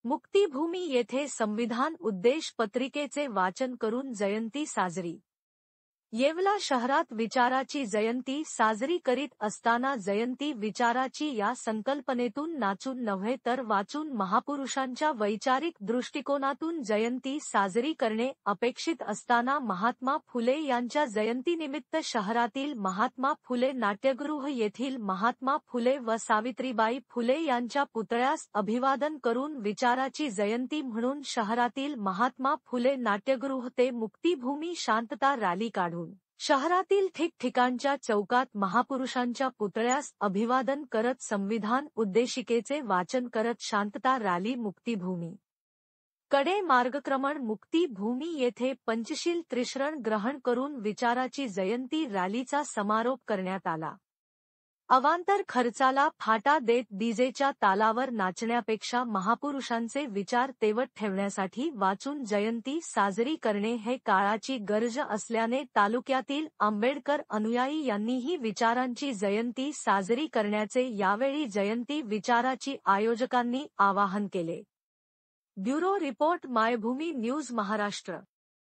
मुक्तिभूमी येथे संविधान उद्देश पत्रिकेचे वाचन करून जयंती साजरी। येवला शहरात विचाराची जयंती साजरी करीत असताना जयंती विचाराची या संकल्पनेतून नाचून नव्हे तर वाचून महापुरुषांच्या वैचारिक दृष्टिकोनातून जयंती साजरी करणे अपेक्षित असताना महात्मा फुले यांच्या जयंतीनिमित्त शहरातील महात्मा फुले नाट्यगृह येथील महात्मा फुले व सावित्रीबाई फुले यांच्या पुतळ्यास अभिवादन करून विचाराची जयंती म्हणून शहरातील महात्मा फुले नाट्यगृह ते मुक्तिभूमी शांतता रॅली काढून शहरातील ठिकठिकाणच्या चौकात महापुरुषांच्या पुतळ्यास अभिवादन करत संविधान उद्देशिकेचे वाचन करत शांतता रॅली मुक्तिभूमी कडे मार्गक्रमण मुक्तिभूमी येथे पंचशील त्रिशरण ग्रहण करून विचाराची जयंती रॅलीचा समारोप करण्यात आला। अवांतर खर्चाला फाटा देत डीजेच्या तालावर नाचण्यापेक्षा महापुरुषांचे विचार तेवत ठेवण्यासाठी वाचून जयंती साजरी करणे हे काळाची गरज असल्याने तालुक्यातील आंबेडकर अनुयायी यांनीही विचारांची जयंती साजरी करण्याचे यावेळी जयंती विचाराची आयोजकांनी आवाहन केले। Bureau report Maybhumi news Maharashtra.